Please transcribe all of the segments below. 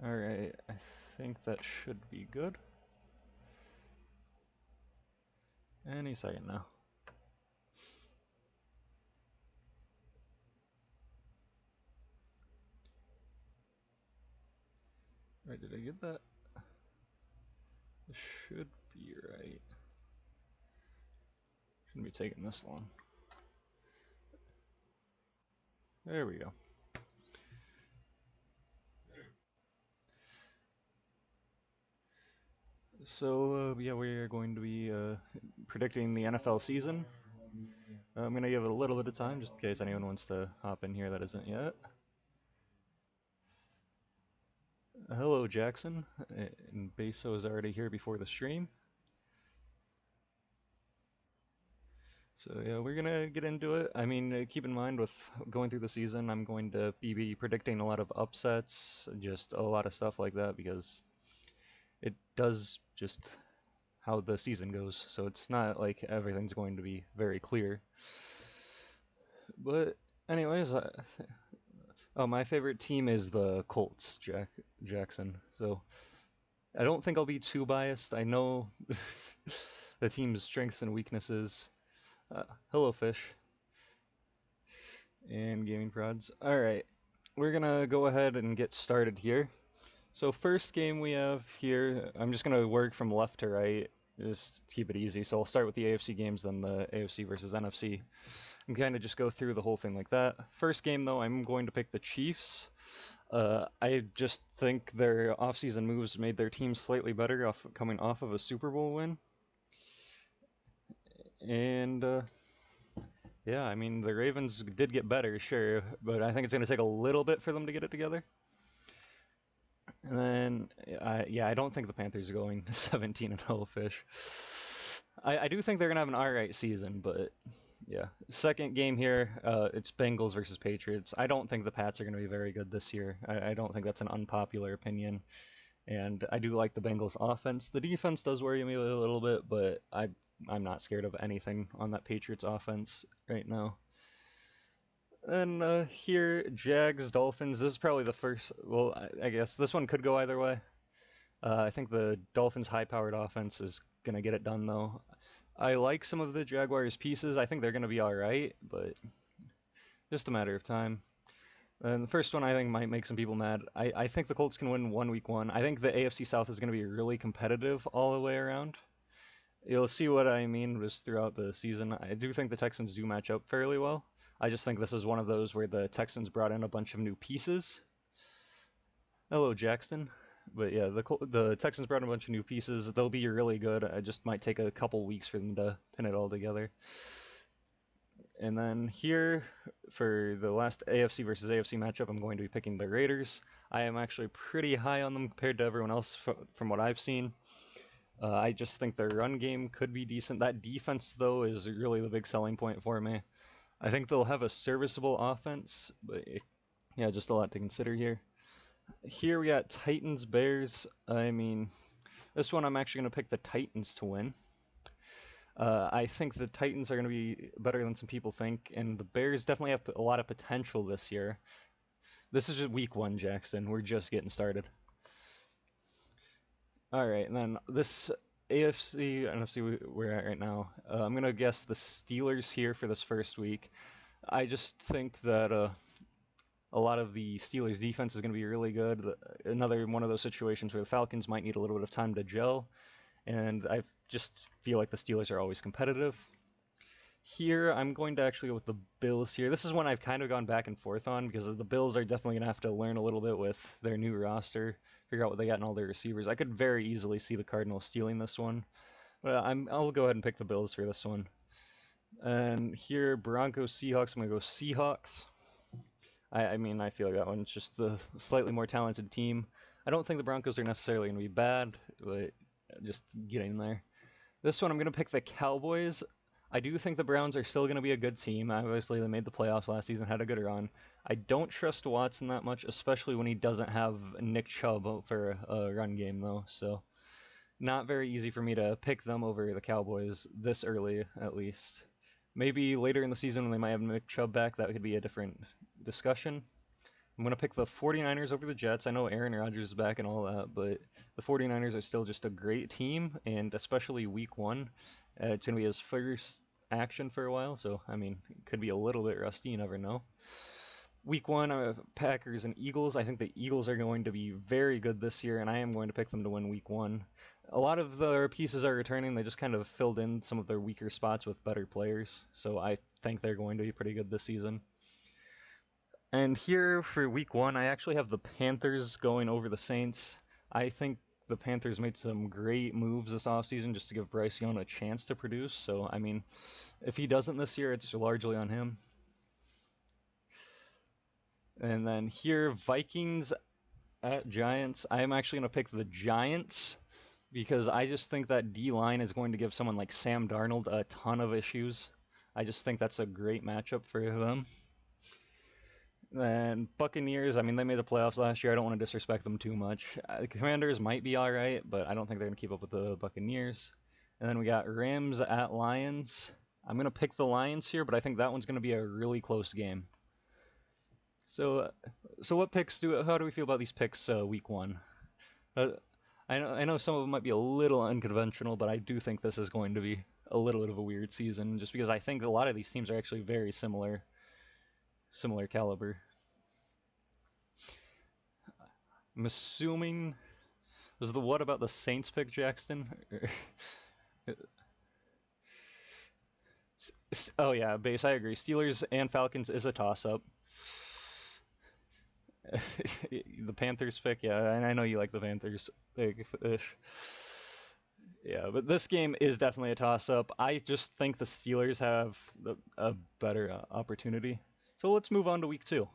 Alright, I think that should be good. Any second now. Right, did I get that? This should be right. Shouldn't be taking this long. There we go. So, yeah, we are going to be predicting the NFL season. I'm going to give it a little bit of time just in case anyone wants to hop in here that isn't yet. Hello, Jackson. And Beso is already here before the stream. So yeah, we're gonna get into it. I mean, keep in mind with going through the season, I'm going to be predicting a lot of upsets, just a lot of stuff like that because it does just how the season goes. So it's not like everything's going to be very clear. But anyways, my favorite team is the Colts, Jackson. So I don't think I'll be too biased. I know the team's strengths and weaknesses. Hello, Fish and Gaming Prods. All right, we're gonna go ahead and get started here. So first game we have here, I'm just gonna work from left to right, just keep it easy. So I'll start with the AFC games, then the AFC versus NFC, and kind of just go through the whole thing like that. First game though, I'm going to pick the Chiefs. I just think their offseason moves made their team slightly better coming off of a Super Bowl win. And yeah, I mean, the Ravens did get better, sure, but I think it's going to take a little bit for them to get it together. And then, yeah, I don't think the Panthers are going 17 and 0 fish. I do think they're going to have an alright season, but yeah. Second game here, it's Bengals versus Patriots. I don't think the Pats are going to be very good this year. I don't think that's an unpopular opinion. And I do like the Bengals offense. The defense does worry me a little bit, but I'm not scared of anything on that Patriots offense right now. And here, Jags, Dolphins. This is probably the first. Well, I guess this one could go either way. I think the Dolphins' high-powered offense is gonna get it done, though. I like some of the Jaguars' pieces. I think they're gonna be all right, but just a matter of time. And the first one I think might make some people mad. I think the Colts can win week one. I think the AFC South is going to be really competitive all the way around. You'll see what I mean just throughout the season. I do think the Texans do match up fairly well. I just think this is one of those where the Texans brought in a bunch of new pieces. Hello, Jackson. But yeah, the Texans brought in a bunch of new pieces. They'll be really good. It just might take a couple weeks for them to pin it all together. And then here, for the last AFC versus AFC matchup, I'm going to be picking the Raiders. I am actually pretty high on them compared to everyone else from what I've seen. I just think their run game could be decent. That defense, though, is really the big selling point for me. I think they'll have a serviceable offense, but yeah, just a lot to consider here. Here we got Titans, Bears. I mean, this one I'm actually going to pick the Titans to win. I think the Titans are going to be better than some people think, and the Bears definitely have a lot of potential this year. This is just week one, Jackson. We're just getting started. All right, and then this AFC, NFC we're at right now. I'm going to guess the Steelers here for this first week. I just think that a lot of the Steelers' defense is going to be really good. Another one of those situations where the Falcons might need a little bit of time to gel. And I just feel like the Steelers are always competitive. Here, I'm going to actually go with the Bills here. This is one I've kind of gone back and forth on because the Bills are definitely going to have to learn a little bit with their new roster, figure out what they got in all their receivers. I could very easily see the Cardinals stealing this one, but I'll go ahead and pick the Bills for this one. And here, Broncos, Seahawks. I'm going to go Seahawks. I mean, I feel like that one's just the slightly more talented team. I don't think the Broncos are necessarily going to be bad, but just getting there. This one, I'm going to pick the Cowboys. I do think the Browns are still going to be a good team. Obviously, they made the playoffs last season, had a good run. I don't trust Watson that much, especially when he doesn't have Nick Chubb for a run game, though. So, not very easy for me to pick them over the Cowboys this early, at least. Maybe later in the season when they might have Nick Chubb back, that could be a different discussion. I'm going to pick the 49ers over the Jets. I know Aaron Rodgers is back and all that, but the 49ers are still just a great team, and especially week one. It's going to be his first action for a while, so, I mean, it could be a little bit rusty, you never know. Week one, Packers and Eagles. I think the Eagles are going to be very good this year, and I am going to pick them to win week one. A lot of their pieces are returning. They just kind of filled in some of their weaker spots with better players, so I think they're going to be pretty good this season. And here for week one, I actually have the Panthers going over the Saints. I think the Panthers made some great moves this offseason just to give Bryce Young a chance to produce. So, I mean, if he doesn't this year, it's largely on him. And then here, Vikings at Giants. I'm actually going to pick the Giants because I just think that D line is going to give someone like Sam Darnold a ton of issues. I just think that's a great matchup for them. And Buccaneers, I mean, they made the playoffs last year. I don't want to disrespect them too much. The Commanders might be all right, but I don't think they're going to keep up with the Buccaneers. And then we got Rams at Lions. I'm going to pick the Lions here, but I think that one's going to be a really close game. So, what picks how do we feel about these picks week one? Uh, I know some of them might be a little unconventional, but I do think this is going to be a little bit of a weird season, just because I think a lot of these teams are actually very similar caliber. I'm assuming was the what about the Saints pick, Jackson? Oh yeah, base. I agree. Steelers and Falcons is a toss-up. The Panthers pick, yeah, and I know you like the Panthers ish. Yeah, but this game is definitely a toss-up. I just think the Steelers have a better opportunity. So let's move on to week two.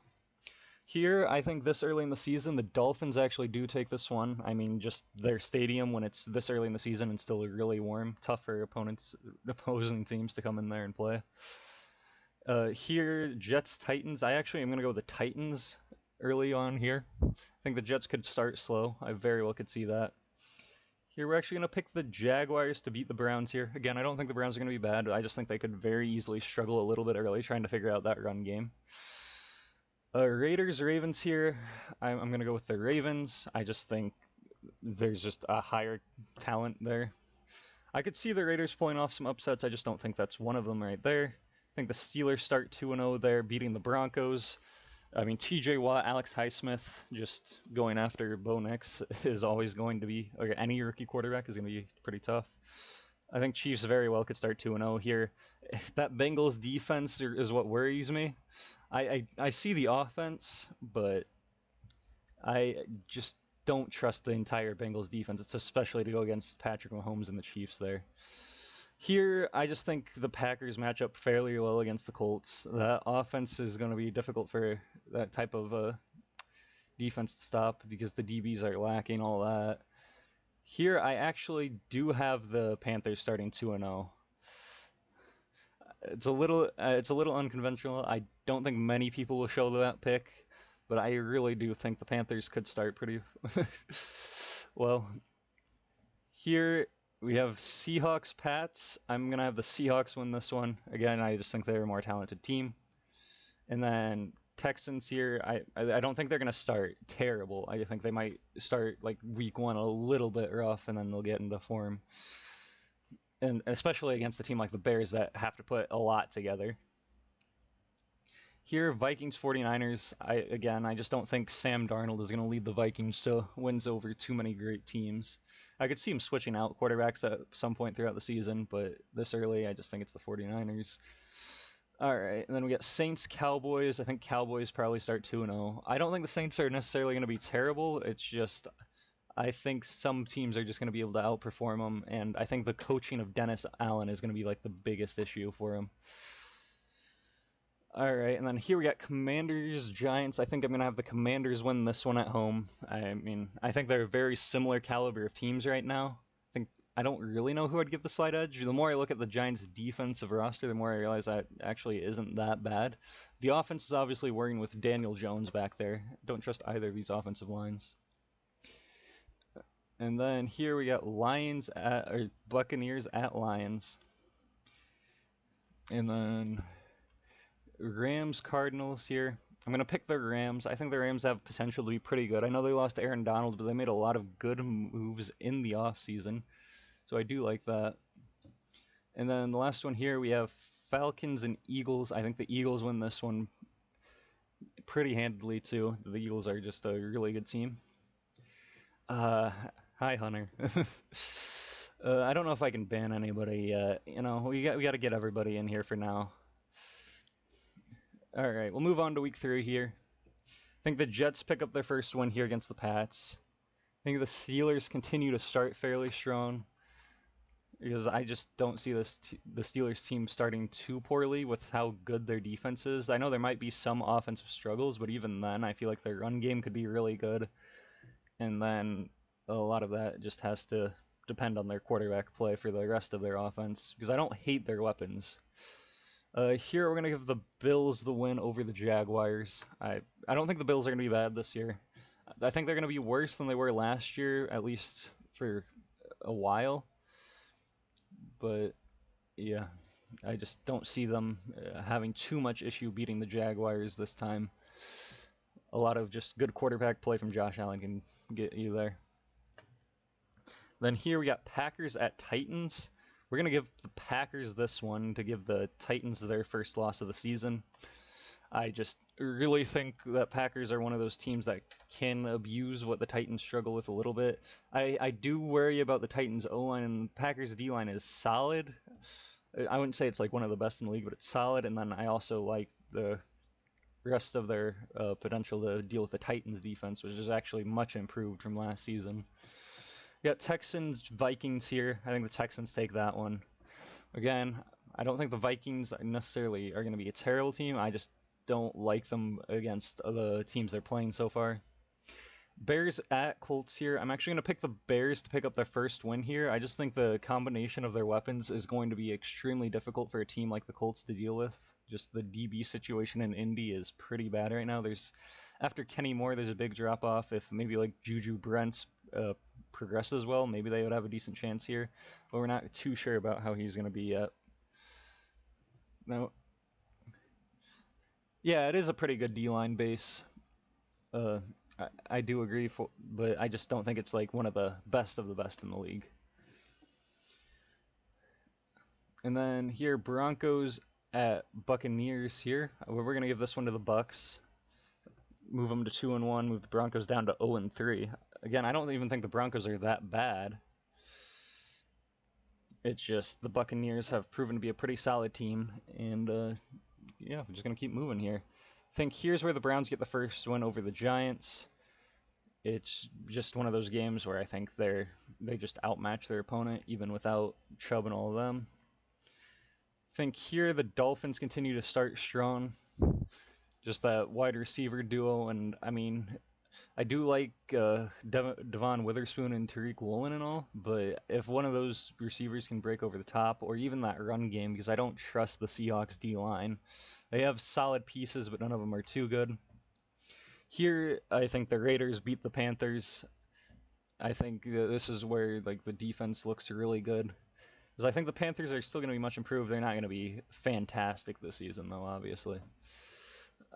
Here, I think this early in the season, the Dolphins actually do take this one. I mean, just their stadium when it's this early in the season and still really warm, tough for opposing teams to come in there and play. Here, Jets Titans. I actually am gonna go with the Titans early on here. I think the Jets could start slow. I very well could see that. Here, we're actually going to pick the Jaguars to beat the Browns here. Again, I don't think the Browns are going to be bad. I just think they could very easily struggle a little bit early trying to figure out that run game. Raiders, Ravens here. I'm going to go with the Ravens. I just think there's just a higher talent there. I could see the Raiders pulling off some upsets. I just don't think that's one of them right there. I think the Steelers start 2-0 there, beating the Broncos. I mean, TJ Watt, Alex Highsmith, just going after Bo Nix is always going to be, or any rookie quarterback is going to be pretty tough. I think Chiefs very well could start 2-0 here. That Bengals defense is what worries me. I see the offense, but I just don't trust the entire Bengals defense. It's especially to go against Patrick Mahomes and the Chiefs there. Here, I just think the Packers match up fairly well against the Colts. That offense is going to be difficult for that type of defense to stop because the DBs are lacking all that. Here, I actually do have the Panthers starting 2-0. It's a little unconventional. I don't think many people will show that pick, but I really do think the Panthers could start pretty well. Here we have Seahawks Pats. I'm gonna have the Seahawks win this one. Again, I just think they're a more talented team. And then Texans here, I don't think they're gonna start terrible. I think they might start like week one a little bit rough, and then they'll get into form. And especially against a team like the Bears that have to put a lot together. Here, Vikings 49ers. I just don't think Sam Darnold is going to lead the Vikings to wins over too many great teams. I could see him switching out quarterbacks at some point throughout the season, but this early, I just think it's the 49ers. All right, and then we got Saints Cowboys. I think Cowboys probably start 2-0. I don't think the Saints are necessarily going to be terrible. It's just I think some teams are just going to be able to outperform them, and I think the coaching of Dennis Allen is going to be like the biggest issue for him. All right, and then here we got Commanders, Giants. I think I'm going to have the Commanders win this one at home. I mean, I think they're a very similar caliber of teams right now. I don't really know who I'd give the slight edge. The more I look at the Giants' defensive roster, the more I realize that actually isn't that bad. The offense is obviously working with Daniel Jones back there. Don't trust either of these offensive lines. And then here we got Buccaneers at Lions. And then Rams Cardinals here. I'm gonna pick the Rams. I think the Rams have potential to be pretty good. I know they lost Aaron Donald, but they made a lot of good moves in the offseason, so I do like that. And then the last one here, we have Falcons and Eagles. I think the Eagles win this one pretty handily too. The Eagles are just a really good team. Uh, Hi Hunter. I don't know if I can ban anybody yet. You know, we got to get everybody in here for now. All right, we'll move on to week 3 here. I think the Jets pick up their first win here against the Pats. I think the Steelers continue to start fairly strong because I just don't see the Steelers team starting too poorly with how good their defense is. I know there might be some offensive struggles, but even then, I feel like their run game could be really good. And then a lot of that just has to depend on their quarterback play for the rest of their offense because I don't hate their weapons. Here we're gonna give the Bills the win over the Jaguars. I don't think the Bills are gonna be bad this year. I think they're gonna be worse than they were last year, at least for a while. But yeah, I just don't see them having too much issue beating the Jaguars this time. A lot of just good quarterback play from Josh Allen can get you there. Then here we got Packers at Titans. We're going to give the Packers this one to give the Titans their first loss of the season. I just really think that Packers are one of those teams that can abuse what the Titans struggle with a little bit. I do worry about the Titans O-line, and Packers D-line is solid. I wouldn't say it's like one of the best in the league, but it's solid. And then I also like the rest of their potential to deal with the Titans defense, which is actually much improved from last season. We got Texans, Vikings here. I think the Texans take that one. Again, I don't think the Vikings necessarily are going to be a terrible team. I just don't like them against the teams they're playing so far. Bears at Colts here. I'm actually going to pick the Bears to pick up their first win here. I just think the combination of their weapons is going to be extremely difficult for a team like the Colts to deal with. Just the DB situation in Indy is pretty bad right now. After Kenny Moore, there's a big drop off. If maybe like Juju Brents progresses well, maybe they would have a decent chance here. But we're not too sure about how he's going to be yet. No. Yeah, it is a pretty good D-line base. I do agree, but I just don't think it's like one of the best in the league. And then here, Broncos at Buccaneers here. We're gonna give this one to the Bucks. Move them to 2-1. Move the Broncos down to 0-3. Again, I don't even think the Broncos are that bad. It's just the Buccaneers have proven to be a pretty solid team, and yeah, we're just gonna keep moving here. I think here's where the Browns get the first win over the Giants. It's just one of those games where I think they just outmatch their opponent even without Chubb and all of them. I think here the Dolphins continue to start strong. Just that wide receiver duo, and I mean, I do like Devon Witherspoon and Tariq Woolen and all, but if one of those receivers can break over the top, or even that run game, because I don't trust the Seahawks D-line. They have solid pieces, but none of them are too good. Here, I think the Raiders beat the Panthers. I think this is where like the defense looks really good. Because I think the Panthers are still going to be much improved. They're not going to be fantastic this season, though, obviously.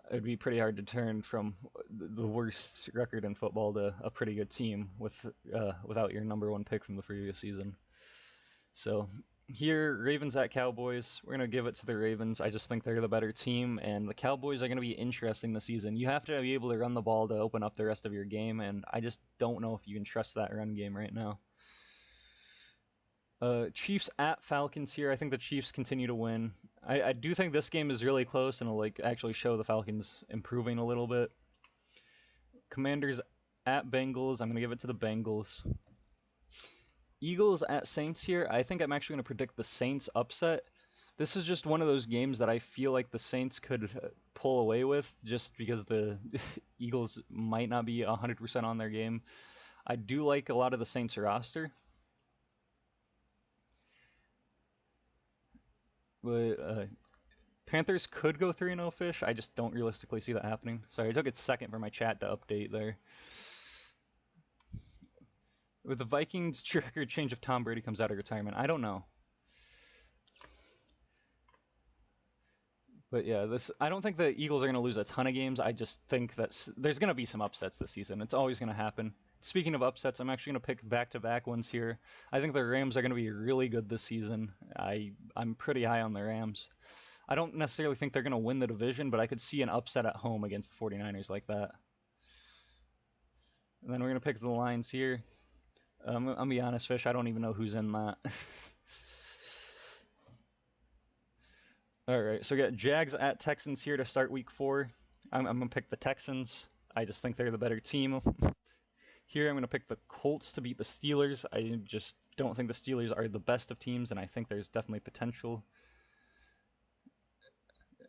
It'd be pretty hard to turn from the worst record in football to a pretty good team without your number one pick from the previous season. So here, Ravens at Cowboys. We're going to give it to the Ravens. I just think they're the better team, and the Cowboys are going to be interesting this season. You have to be able to run the ball to open up the rest of your game, and I just don't know if you can trust that run game right now. Chiefs at Falcons here. I think the Chiefs continue to win. I do think this game is really close and will like actually show the Falcons improving a little bit. Commanders at Bengals. I'm going to give it to the Bengals. Eagles at Saints here. I think I'm actually going to predict the Saints upset. This is just one of those games that I feel like the Saints could pull away with just because the Eagles might not be 100% on their game. I do like a lot of the Saints roster. But Panthers could go 3-0 fish. I just don't realistically see that happening. Sorry, I took a second for my chat to update there. With the Vikings, record change if Tom Brady comes out of retirement. I don't know. But yeah, this I don't think the Eagles are going to lose a ton of games. I just think that there's going to be some upsets this season. It's always going to happen. Speaking of upsets, I'm actually going to pick back-to-back ones here. I think the Rams are going to be really good this season. I'm pretty high on the Rams. I don't necessarily think they're going to win the division, but I could see an upset at home against the 49ers like that. And then we're going to pick the Lions here. I'm going to be honest, Fish, I don't even know who's in that. All right, so we got Jags at Texans here to start week 4. I'm going to pick the Texans. I just think they're the better team. Here, I'm going to pick the Colts to beat the Steelers. I just don't think the Steelers are the best of teams, and I think there's definitely potential.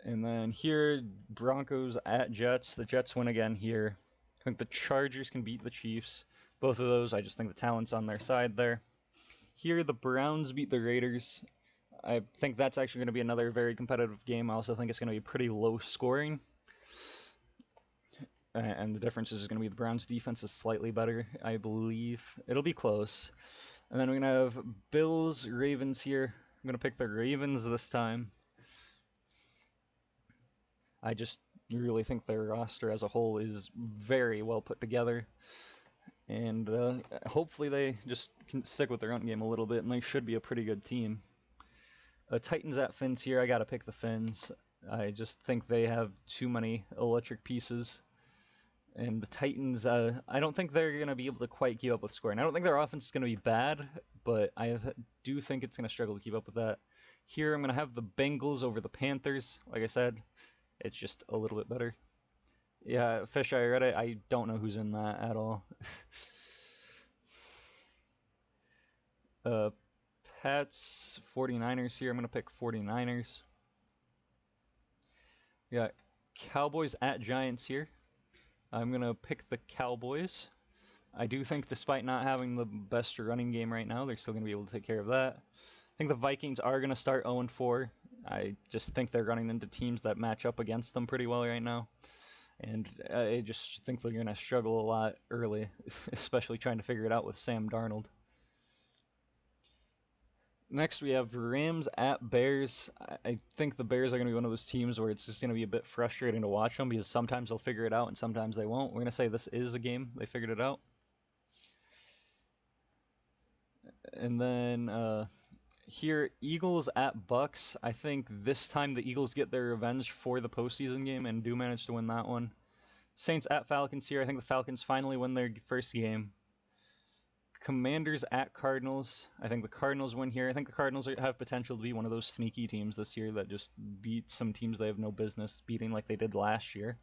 And then here, Broncos at Jets. The Jets win again here. I think the Chargers can beat the Chiefs. Both of those, I just think the talent's on their side there. Here, the Browns beat the Raiders. I think that's actually going to be another very competitive game. I also think it's going to be pretty low scoring. And the difference is going to be the Browns' defense is slightly better, I believe. It'll be close. And then we're going to have Bills, Ravens here. I'm going to pick the Ravens this time. I just really think their roster as a whole is very well put together. And hopefully they just can stick with their own game a little bit, and they should be a pretty good team. Titans at Fins here. I got to pick the Fins. I just think they have too many electric pieces. And the Titans, I don't think they're going to be able to quite keep up with scoring. I don't think their offense is going to be bad, but I do think it's going to struggle to keep up with that. Here, I'm going to have the Bengals over the Panthers. Like I said, it's just a little bit better. Yeah, Fish, I read it. I don't know who's in that at all. Pats, 49ers here. I'm going to pick 49ers. We got Cowboys at Giants here. I'm going to pick the Cowboys. I do think despite not having the best running game right now, they're still going to be able to take care of that. I think the Vikings are going to start 0-4. I just think they're running into teams that match up against them pretty well right now. And I just think they're going to struggle a lot early, especially trying to figure it out with Sam Darnold. Next, we have Rams at Bears. I think the Bears are going to be one of those teams where it's just going to be a bit frustrating to watch them because sometimes they'll figure it out and sometimes they won't. We're going to say this is a game they figured it out. And then here, Eagles at Bucks. I think this time the Eagles get their revenge for the postseason game and do manage to win that one. Saints at Falcons here. I think the Falcons finally win their first game. Commanders at Cardinals. I think the Cardinals win here. I think the Cardinals have potential to be one of those sneaky teams this year that just beat some teams they have no business beating like they did last year.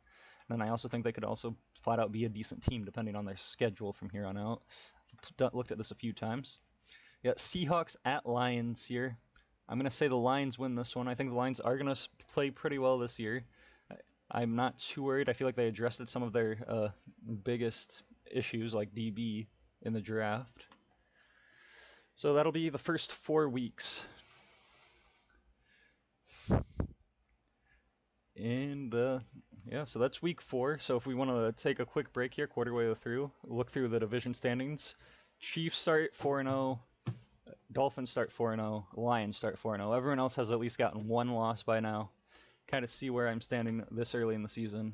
And I also think they could also flat out be a decent team depending on their schedule from here on out. Looked at this a few times. Yeah, Seahawks at Lions here. I'm going to say the Lions win this one. I think the Lions are going to play pretty well this year. I'm not too worried. I feel like they addressed some of their biggest issues like DB in the draft. So that'll be the first 4 weeks. And yeah, so that's week 4. So if we want to take a quick break here, quarter way through, look through the division standings. Chiefs start 4-0. Dolphins start 4-0. Lions start 4-0. Everyone else has at least gotten one loss by now. Kind of see where I'm standing this early in the season.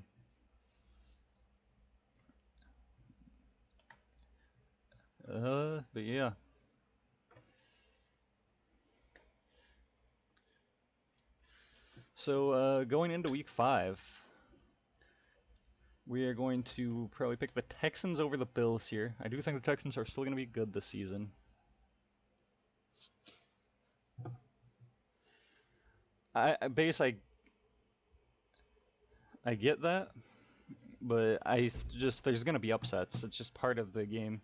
But yeah. So going into week 5, we are going to probably pick the Texans over the Bills here. I do think the Texans are still going to be good this season. I get that, but there's going to be upsets. It's just part of the game.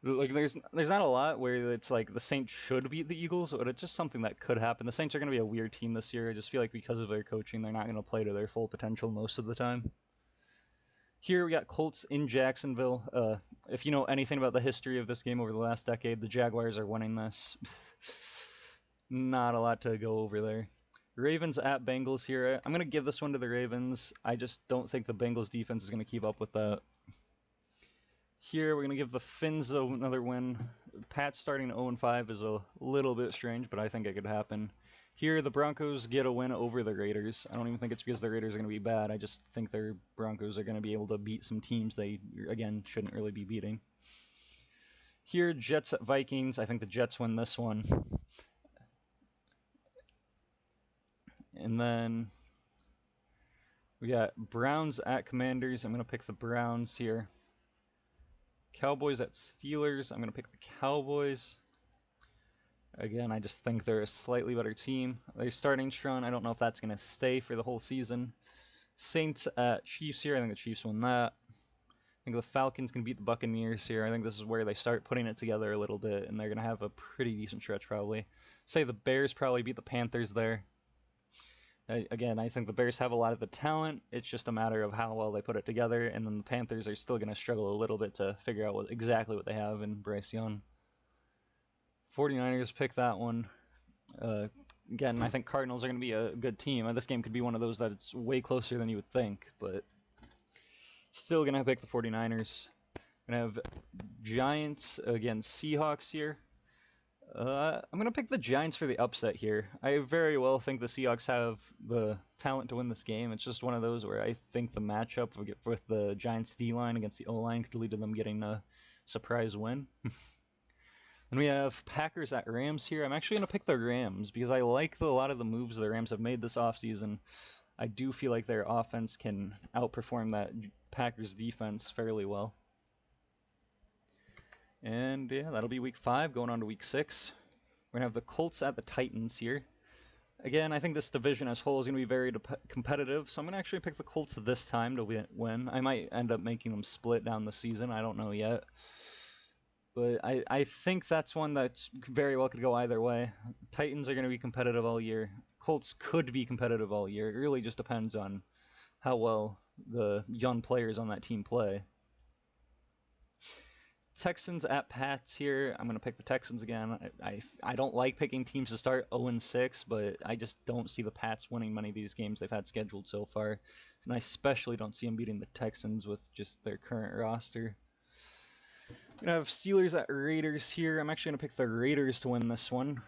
Like there's not a lot where it's like the Saints should beat the Eagles, but it's just something that could happen. The Saints are going to be a weird team this year. I just feel like because of their coaching, they're not going to play to their full potential most of the time. Here we got Colts in Jacksonville. If you know anything about the history of this game over the last decade, the Jaguars are winning this. Not a lot to go over there. Ravens at Bengals here. I'm going to give this one to the Ravens. I just don't think the Bengals defense is going to keep up with that. Here, we're going to give the Finns another win. Pats starting 0-5 is a little bit strange, but I think it could happen. Here, the Broncos get a win over the Raiders. I don't even think it's because the Raiders are going to be bad. I just think their Broncos are going to be able to beat some teams they, again, shouldn't really be beating. Here, Jets at Vikings. I think the Jets win this one. And then we got Browns at Commanders. I'm going to pick the Browns here. Cowboys at Steelers. I'm going to pick the Cowboys. Again, I just think they're a slightly better team. They're starting strong. I don't know if that's going to stay for the whole season. Saints at Chiefs here. I think the Chiefs win that. I think the Falcons can beat the Buccaneers here. I think this is where they start putting it together a little bit, and they're going to have a pretty decent stretch probably. Say the Bears probably beat the Panthers there. Again, I think the Bears have a lot of the talent. It's just a matter of how well they put it together, and then the Panthers are still going to struggle a little bit to figure out exactly what they have in Bryce Young. 49ers pick that one. Again, I think Cardinals are going to be a good team. This game could be one of those that's way closer than you would think, but still going to pick the 49ers. Going to have Giants against Seahawks here. I'm going to pick the Giants for the upset here. I very well think the Seahawks have the talent to win this game. It's just one of those where I think the matchup with the Giants D-line against the O-line could lead to them getting a surprise win. And we have Packers at Rams here. I'm actually going to pick the Rams because I like a lot of the moves the Rams have made this offseason. I do feel like their offense can outperform that Packers defense fairly well. And yeah, that'll be week 5, going on to week 6. We're going to have the Colts at the Titans here. Again, I think this division as a whole is going to be very competitive, so I'm going to actually pick the Colts this time to win. I might end up making them split down the season. I don't know yet. But I think that's one that very well could go either way. Titans are going to be competitive all year. Colts could be competitive all year. It really just depends on how well the young players on that team play. Texans at Pats here. I'm going to pick the Texans again. I don't like picking teams to start 0-6, but I just don't see the Pats winning many of these games they've had scheduled so far. And I especially don't see them beating the Texans with just their current roster. I'm going to have Steelers at Raiders here. I'm actually going to pick the Raiders to win this one.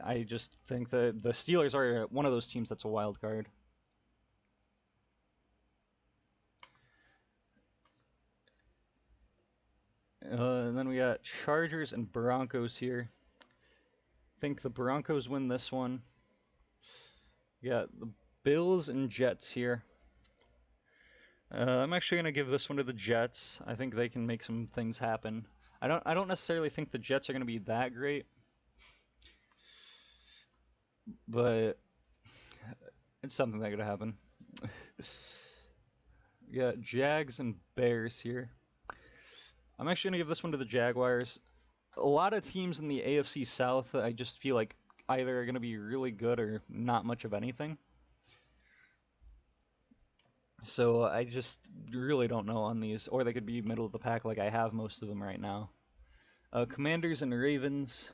I just think the Steelers are one of those teams that's a wild card. And then we got Chargers and Broncos here. I think the Broncos win this one. We got the Bills and Jets here. I'm actually going to give this one to the Jets. I think they can make some things happen. I don't necessarily think the Jets are going to be that great, but it's something that could happen. We got Jags and Bears here. I'm actually going to give this one to the Jaguars. A lot of teams in the AFC South, I just feel like either are going to be really good or not much of anything. So I just really don't know on these, or they could be middle of the pack like I have most of them right now. Commanders and Ravens.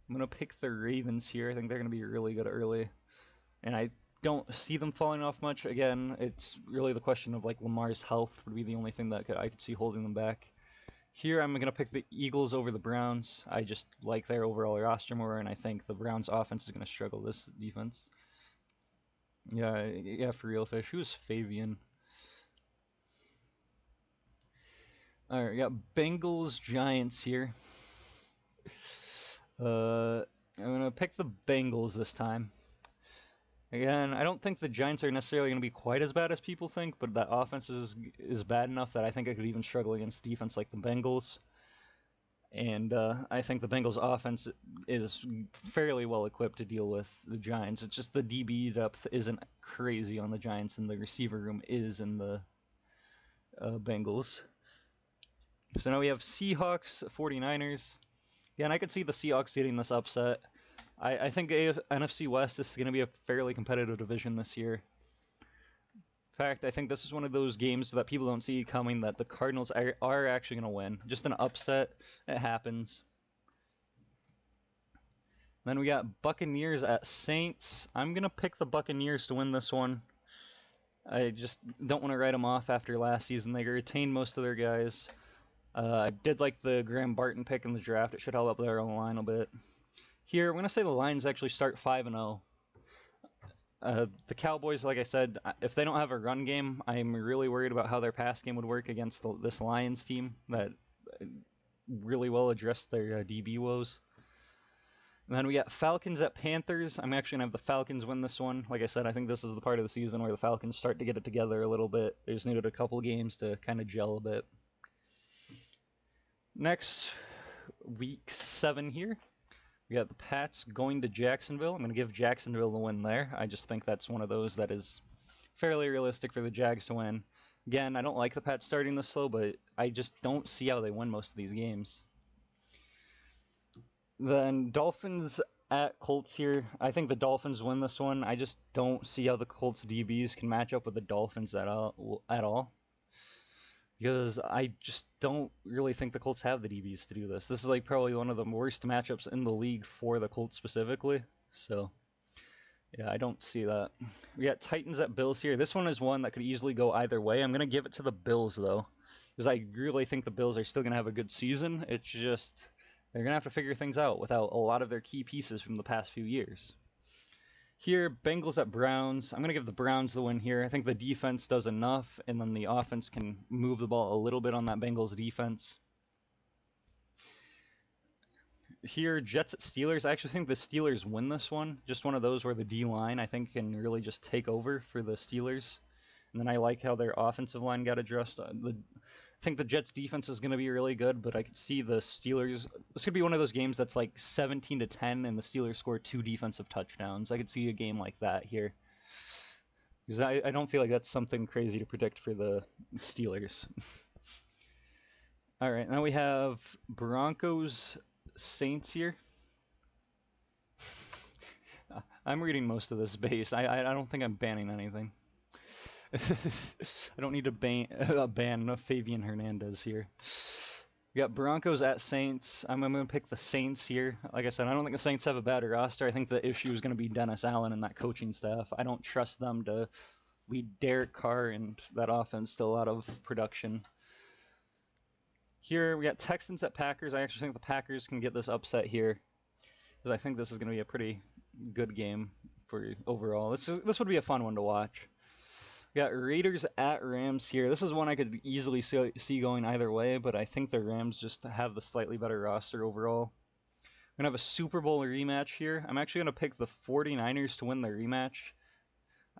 I'm going to pick the Ravens here. I think they're going to be really good early. And I don't see them falling off much. Again, it's really the question of like Lamar's health would be the only thing that I could see holding them back. Here I'm going to pick the Eagles over the Browns. I just like their overall roster more, and I think the Browns offense is going to struggle this defense. Yeah, for real, Fish. Who's Fabian? Alright, we got Bengals, Giants here. I'm going to pick the Bengals this time. Again, I don't think the Giants are necessarily going to be quite as bad as people think, but that offense is bad enough that I think I could even struggle against defense like the Bengals. And I think the Bengals offense is fairly well equipped to deal with the Giants. It's just the DB depth isn't crazy on the Giants, and the receiver room is in the Bengals. So now we have Seahawks, 49ers. Yeah, and I could see the Seahawks getting this upset. I think NFC West is going to be a fairly competitive division this year. In fact, I think this is one of those games that people don't see coming, that the Cardinals are actually going to win. Just an upset. It happens. Then we got Buccaneers at Saints. I'm going to pick the Buccaneers to win this one. I just don't want to write them off after last season. They retained most of their guys. I did like the Graham Barton pick in the draft. It should help up their own line a bit. Here, I'm going to say the Lions actually start 5-0. The Cowboys, like I said, if they don't have a run game, I'm really worried about how their pass game would work against this Lions team that really well addressed their DB woes. And then we got Falcons at Panthers. I'm actually going to have the Falcons win this one. Like I said, I think this is the part of the season where the Falcons start to get it together a little bit. They just needed a couple games to kind of gel a bit. Next, week 7 here. We got the Pats going to Jacksonville. I'm going to give Jacksonville the win there. I just think that's one of those that is fairly realistic for the Jags to win. Again, I don't like the Pats starting this slow, but I just don't see how they win most of these games. Then Dolphins at Colts here. I think the Dolphins win this one. I just don't see how the Colts DBs can match up with the Dolphins at all. Because I just don't really think the Colts have the DBs to do this. This is like probably one of the worst matchups in the league for the Colts specifically. So, yeah, I don't see that. We got Titans at Bills here. This one is one that could easily go either way. I'm going to give it to the Bills, though. Because I really think the Bills are still going to have a good season. It's just they're going to have to figure things out without a lot of their key pieces from the past few years. Here, Bengals at Browns. I'm going to give the Browns the win here. I think the defense does enough, and then the offense can move the ball a little bit on that Bengals defense. Here, Jets at Steelers. I actually think the Steelers win this one. Just one of those where the D-line, I think, can really just take over for the Steelers. And then I like how their offensive line got addressed. I think the Jets' defense is going to be really good, but I could see the Steelers. This could be one of those games that's like 17-10, and the Steelers score 2 defensive touchdowns. I could see a game like that here. Because I don't feel like that's something crazy to predict for the Steelers. All right, now we have Broncos Saints here. I'm reading most of this base. I don't think I'm banning anything. I don't need to ban Fabian Hernandez here. We got Broncos at Saints. I'm going to pick the Saints here. Like I said, I don't think the Saints have a bad roster. I think the issue is going to be Dennis Allen and that coaching staff. I don't trust them to lead Derek Carr and that offense to a lot of production. Here we got Texans at Packers. I actually think the Packers can get this upset here, because I think this is going to be a pretty good game for overall. This would be a fun one to watch. We got Raiders at Rams here. This is one I could easily see going either way, but I think the Rams just have the slightly better roster overall. We're going to have a Super Bowl rematch here. I'm actually going to pick the 49ers to win the rematch.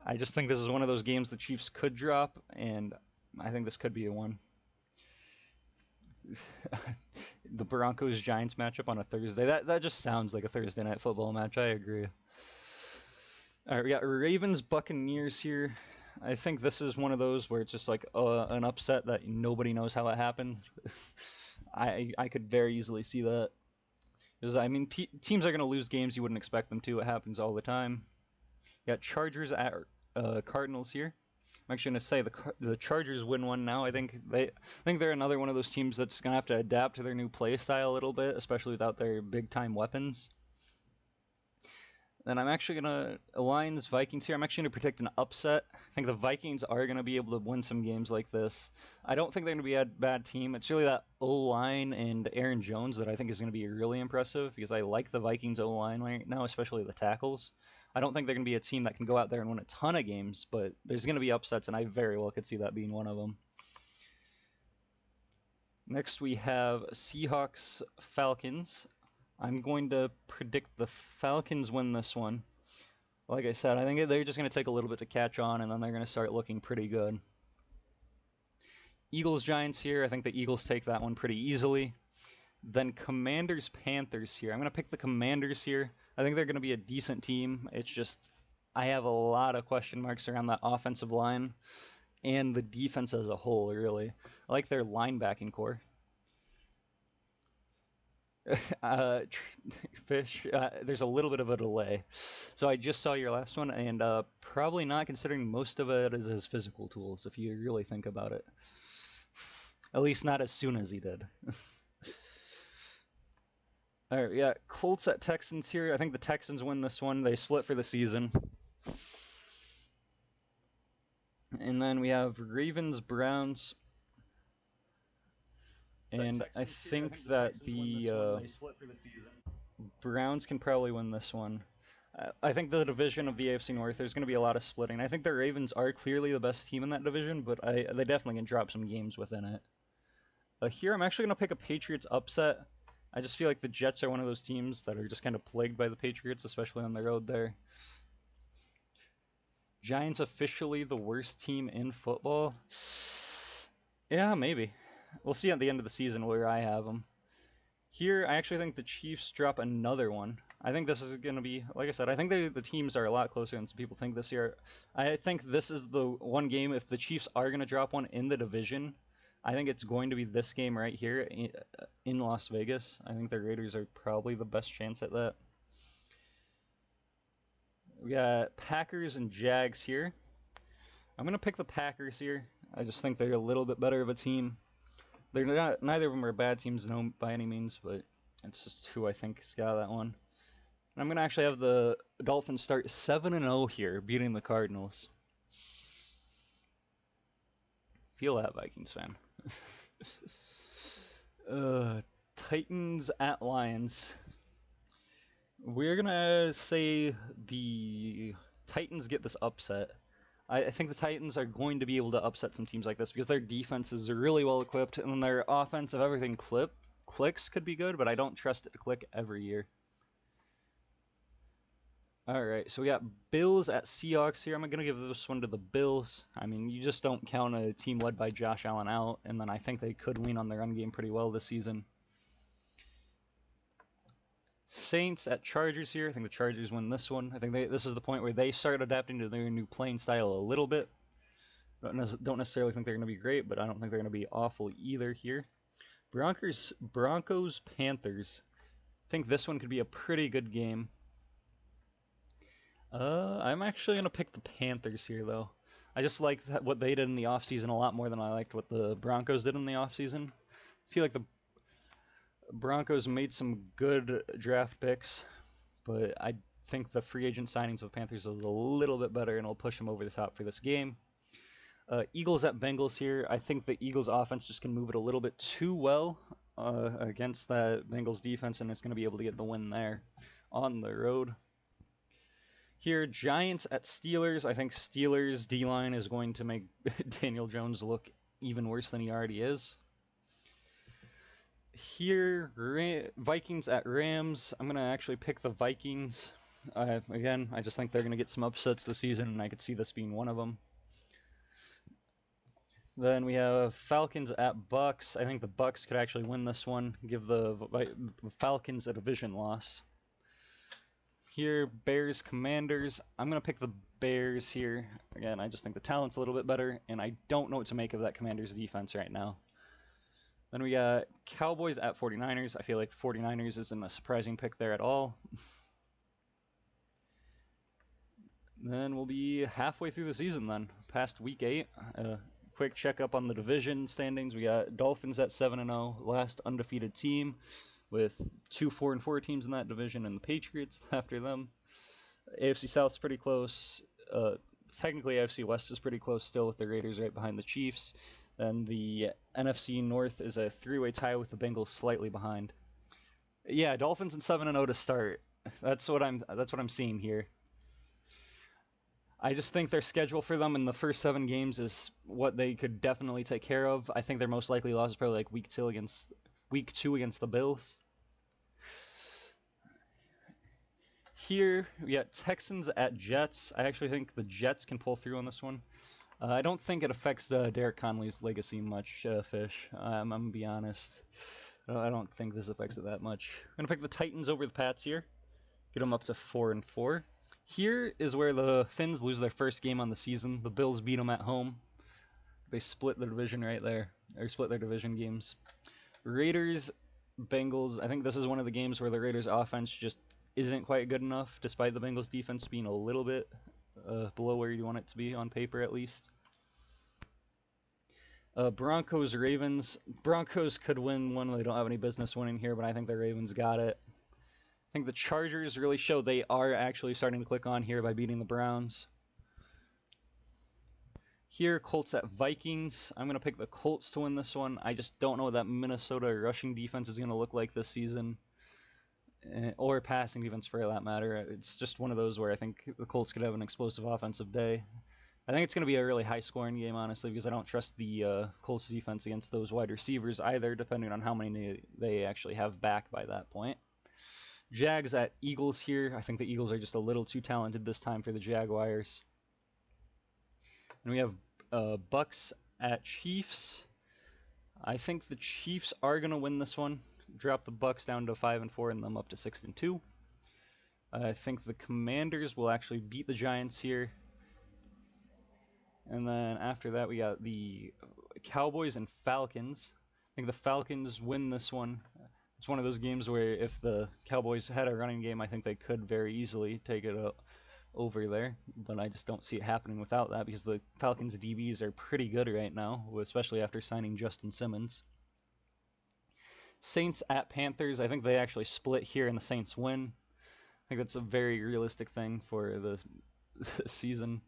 I just think this is one of those games the Chiefs could drop, and I think this could be a one. The Broncos-Giants matchup on a Thursday. That just sounds like a Thursday night football match. I agree. All right, we got Ravens-Buccaneers here. I think this is one of those where it's just like an upset that nobody knows how it happened. I could very easily see that. Because, I mean, teams are going to lose games you wouldn't expect them to. It happens all the time. You got Chargers at Cardinals here. I'm actually going to say the Chargers win one now. I think they're another one of those teams that's going to have to adapt to their new play style a little bit, especially without their big-time weapons. Then I'm actually going to Lions Vikings here. I'm actually going to predict an upset. I think the Vikings are going to be able to win some games like this. I don't think they're going to be a bad team. It's really that O-line and Aaron Jones that I think is going to be really impressive, because I like the Vikings O-line right now, especially the tackles. I don't think they're going to be a team that can go out there and win a ton of games, but there's going to be upsets, and I very well could see that being one of them. Next, we have Seahawks-Falcons. I'm going to predict the Falcons win this one. Like I said, I think they're just going to take a little bit to catch on, and then they're going to start looking pretty good. Eagles-Giants here. I think the Eagles take that one pretty easily. Then Commanders-Panthers here. I'm going to pick the Commanders here. I think they're going to be a decent team. It's just I have a lot of question marks around that offensive line and the defense as a whole, really. I like their linebacking core. Fish, there's a little bit of a delay. So I just saw your last one, and probably not, considering most of it is his physical tools, if you really think about it. At least not as soon as he did. All right, yeah, Colts at Texans here. I think the Texans win this one. They split for the season. And then we have Ravens, Browns. And I think that the Browns can probably win this one. I think the division of the AFC North, there's going to be a lot of splitting. I think the Ravens are clearly the best team in that division, but they definitely can drop some games within it. Here, I'm actually going to pick a Patriots upset. I just feel like the Jets are one of those teams that are just kind of plagued by the Patriots, especially on the road there. Giants officially the worst team in football? Yeah, maybe. We'll see at the end of the season where I have them. Here, I actually think the Chiefs drop another one. I think this is going to be, like I said, I think the teams are a lot closer than some people think this year. I think this is the one game, if the Chiefs are going to drop one in the division, I think it's going to be this game right here in Las Vegas. I think the Raiders are probably the best chance at that. We got Packers and Jags here. I'm going to pick the Packers here. I just think they're a little bit better of a team. They're not, neither of them are bad teams by any means, but it's just who I think's got that one. And I'm going to actually have the Dolphins start 7-0 here, beating the Cardinals. Feel that, Vikings fan. Titans at Lions. We're going to say the Titans get this upset. I think the Titans are going to be able to upset some teams like this because their defense is really well equipped, and then their offense, if everything clicks, could be good, but I don't trust it to click every year. All right, so we got Bills at Seahawks here. I'm going to give this one to the Bills. I mean, you just don't count a team led by Josh Allen out, and then I think they could lean on their run game pretty well this season. Saints at Chargers here. I think the Chargers win this one. I think this is the point where they start adapting to their new playing style a little bit. Don't necessarily think they're going to be great, but I don't think they're going to be awful either here. Broncos, Panthers. I think this one could be a pretty good game. I'm actually going to pick the Panthers here, though. I just like what they did in the offseason a lot more than I liked what the Broncos did in the offseason. I feel like the Broncos made some good draft picks, but I think the free agent signings of the Panthers is a little bit better, and will push them over the top for this game. Eagles at Bengals here. I think the Eagles offense just can move it a little bit too well against that Bengals defense, and it's going to be able to get the win there on the road. Here, Giants at Steelers. I think Steelers' D-line is going to make Daniel Jones look even worse than he already is. Here, Vikings at Rams. I'm going to actually pick the Vikings. Again, I just think they're going to get some upsets this season, and I could see this being one of them. Then we have Falcons at Bucks. I think the Bucks could actually win this one, give the Falcons a division loss. Here, Bears, Commanders. I'm going to pick the Bears here. Again, I just think the talent's a little bit better, and I don't know what to make of that Commanders defense right now. Then we got Cowboys at 49ers. I feel like 49ers isn't a surprising pick there at all. Then we'll be halfway through the season then, past week 8. Quick checkup on the division standings. We got Dolphins at 7-0, last undefeated team, with 2 4-4 teams in that division, and the Patriots after them. AFC South's pretty close. Technically, AFC West is pretty close still, with the Raiders right behind the Chiefs. Then the NFC North is a 3-way tie with the Bengals slightly behind. Yeah, Dolphins and 7-0 to start. That's what I'm seeing here. I just think their schedule for them in the first 7 games is what they could definitely take care of. I think their most likely loss is probably like week 2 against the Bills. Here, we got Texans at Jets. I actually think the Jets can pull through on this one. I don't think it affects Derek Conley's legacy much, Fish. I'm going to be honest. I don't think this affects it that much. I'm going to pick the Titans over the Pats here. Get them up to 4-4. Here is where the Finns lose their first game on the season. The Bills beat them at home. They split the division right there, or split their division games. Raiders, Bengals. I think this is one of the games where the Raiders' offense just isn't quite good enough, despite the Bengals' defense being a little bit below where you want it to be on paper, at least. Broncos, Ravens. Broncos could win one. They don't have any business winning here, but I think the Ravens got it. I think the Chargers really show they are actually starting to click on here by beating the Browns. Here, Colts at Vikings. I'm going to pick the Colts to win this one. I just don't know what that Minnesota rushing defense is going to look like this season, or passing defense for that matter. It's just one of those where I think the Colts could have an explosive offensive day. I think it's going to be a really high-scoring game, honestly, because I don't trust the Colts defense against those wide receivers either, depending on how many they actually have back by that point. Jags at Eagles here. I think the Eagles are just a little too talented this time for the Jaguars. And we have Bucks at Chiefs. I think the Chiefs are going to win this one. Drop the Bucks down to 5-4 and them up to 6-2. I think the Commanders will actually beat the Giants here. And then after that, we got the Cowboys and Falcons. I think the Falcons win this one. It's one of those games where if the Cowboys had a running game, I think they could very easily take it over there. But I just don't see it happening without that because the Falcons' DBs are pretty good right now, especially after signing Justin Simmons. Saints at Panthers. I think they actually split here and the Saints win. I think that's a very realistic thing for the season.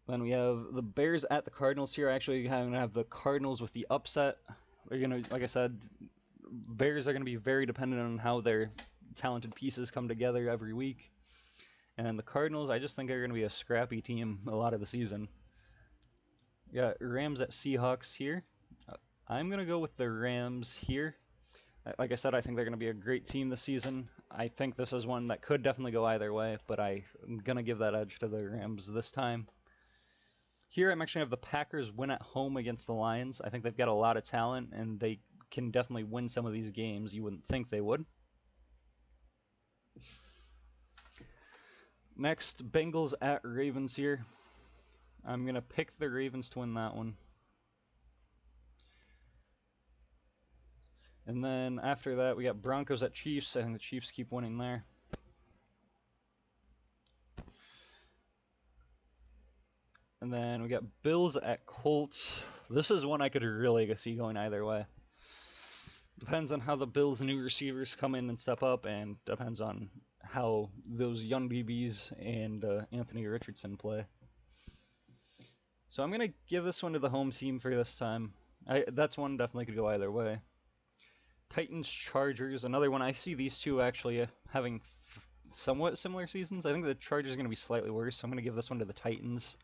Then we have the Bears at the Cardinals here. Actually, going to have the Cardinals with the upset. They're going to, like I said, Bears are going to be very dependent on how their talented pieces come together every week. And the Cardinals, I just think are going to be a scrappy team a lot of the season. We got Rams at Seahawks here. I'm going to go with the Rams here. Like I said, I think they're going to be a great team this season. I think this is one that could definitely go either way, but I'm going to give that edge to the Rams this time. Here, I'm actually going to have the Packers win at home against the Lions. I think they've got a lot of talent, and they can definitely win some of these games. You wouldn't think they would. Next, Bengals at Ravens here. I'm going to pick the Ravens to win that one. And then after that, we got Broncos at Chiefs. I think the Chiefs keep winning there. And then we got Bills at Colts. This is one I could really see going either way. Depends on how the Bills' new receivers come in and step up, and depends on how those young DBs and Anthony Richardson play. So I'm going to give this one to the home team for this time. That's one definitely could go either way. Titans, Chargers, another one. I see these two actually having somewhat similar seasons. I think the Chargers are going to be slightly worse, so I'm going to give this one to the Titans.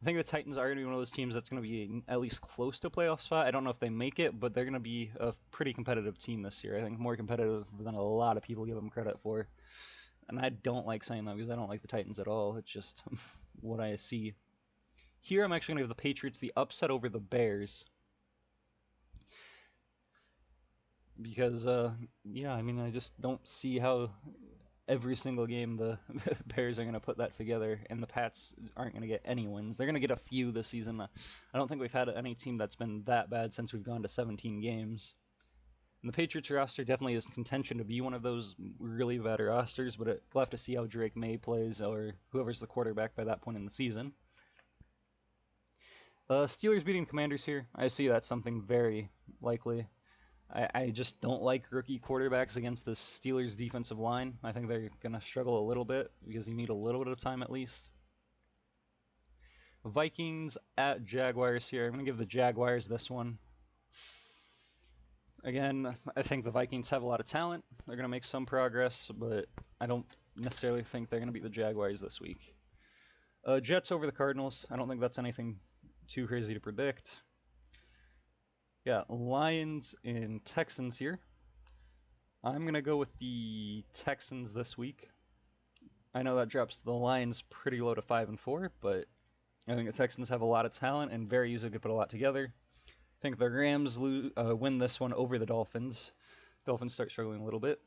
I think the Titans are going to be one of those teams that's going to be at least close to playoff spot. I don't know if they make it, but they're going to be a pretty competitive team this year. I think more competitive than a lot of people give them credit for. And I don't like saying that because I don't like the Titans at all. It's just what I see. Here I'm actually going to give the Patriots the upset over the Bears. Because, yeah, I mean, I just don't see how every single game the Bears are going to put that together, and the Pats aren't going to get any wins. They're going to get a few this season. I don't think we've had any team that's been that bad since we've gone to 17 games. And the Patriots roster definitely is contention to be one of those really bad rosters, but we'll have to see how Drake May plays or whoever's the quarterback by that point in the season. Steelers beating Commanders here. I see that's something very likely. I just don't like rookie quarterbacks against the Steelers' defensive line. I think they're going to struggle a little bit because you need a little bit of time at least. Vikings at Jaguars here. I'm going to give the Jaguars this one. Again, I think the Vikings have a lot of talent. They're going to make some progress, but I don't necessarily think they're going to beat the Jaguars this week. Jets over the Cardinals. I don't think that's anything too crazy to predict. Yeah, Lions and Texans here. I'm going to go with the Texans this week. I know that drops the Lions pretty low to 5-4, but I think the Texans have a lot of talent and very easily could put a lot together. I think the Rams win this one over the Dolphins. Dolphins start struggling a little bit.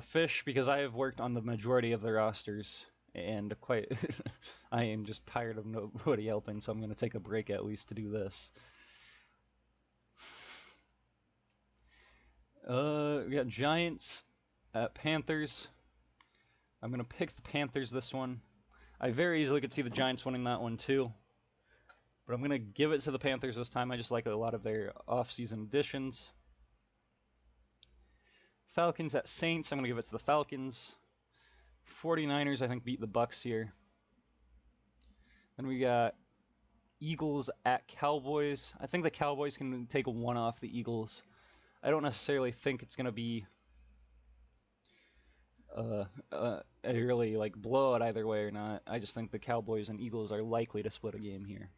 Fish, because I have worked on the majority of the rosters, and I am just tired of nobody helping, so I'm going to take a break at least to do this. We got Giants at Panthers. I'm going to pick the Panthers this one. I very easily could see the Giants winning that one too. But I'm going to give it to the Panthers this time. I just like a lot of their off-season additions. Falcons at Saints. I'm going to give it to the Falcons. 49ers, I think, beat the Bucks here. Then we got Eagles at Cowboys. I think the Cowboys can take a one off the Eagles. I don't necessarily think it's gonna be a really like blowout either way or not. I just think the Cowboys and Eagles are likely to split a game here.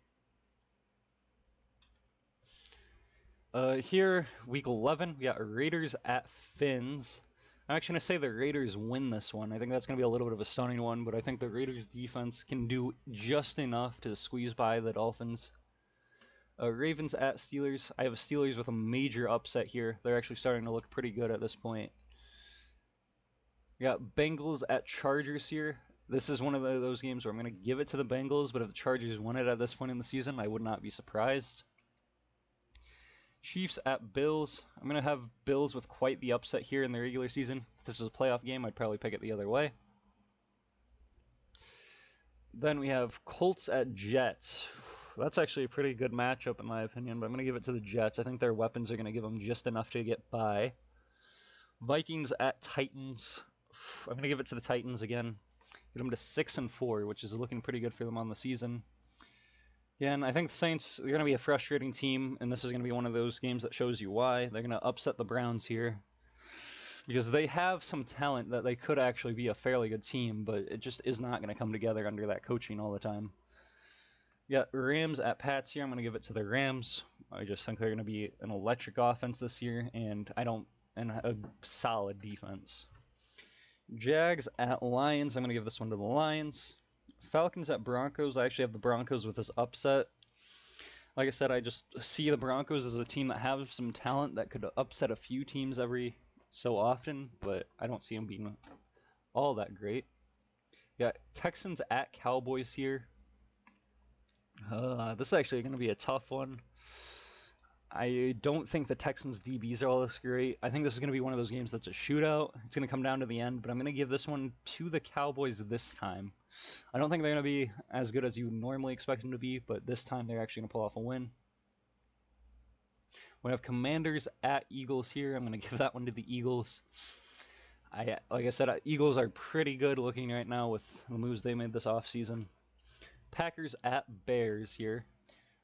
Here, week 11, we got Raiders at Finns. I'm actually going to say the Raiders win this one. I think that's going to be a little bit of a stunning one, but I think the Raiders defense can do just enough to squeeze by the Dolphins. Ravens at Steelers. I have Steelers with a major upset here. They're actually starting to look pretty good at this point. We got Bengals at Chargers here. This is one of those games where I'm going to give it to the Bengals, but if the Chargers won it at this point in the season, I would not be surprised. Chiefs at Bills. I'm going to have Bills with quite the upset here in the regular season. If this was a playoff game, I'd probably pick it the other way. Then we have Colts at Jets. That's actually a pretty good matchup in my opinion, but I'm going to give it to the Jets. I think their weapons are going to give them just enough to get by. Vikings at Titans. I'm going to give it to the Titans again. Get them to 6-4, which is looking pretty good for them on the season. Again, I think the Saints are going to be a frustrating team, and this is going to be one of those games that shows you why. They're going to upset the Browns here. Because they have some talent that they could actually be a fairly good team, but it just is not going to come together under that coaching all the time. Yeah, Rams at Pats here. I'm going to give it to the Rams. I just think they're going to be an electric offense this year, and a solid defense. Jags at Lions. I'm going to give this one to the Lions. Falcons at Broncos. I actually have the Broncos with this upset. Like I said, I just see the Broncos as a team that have some talent that could upset a few teams every so often, but I don't see them being all that great. Yeah, Texans at Cowboys here. This is actually going to be a tough one. I don't think the Texans DBs are all this great. I think this is going to be one of those games that's a shootout. It's going to come down to the end, but I'm going to give this one to the Cowboys this time. I don't think they're going to be as good as you normally expect them to be, but this time they're actually going to pull off a win. We have Commanders at Eagles here. I'm going to give that one to the Eagles. Like I said, Eagles are pretty good looking right now with the moves they made this offseason. Packers at Bears here.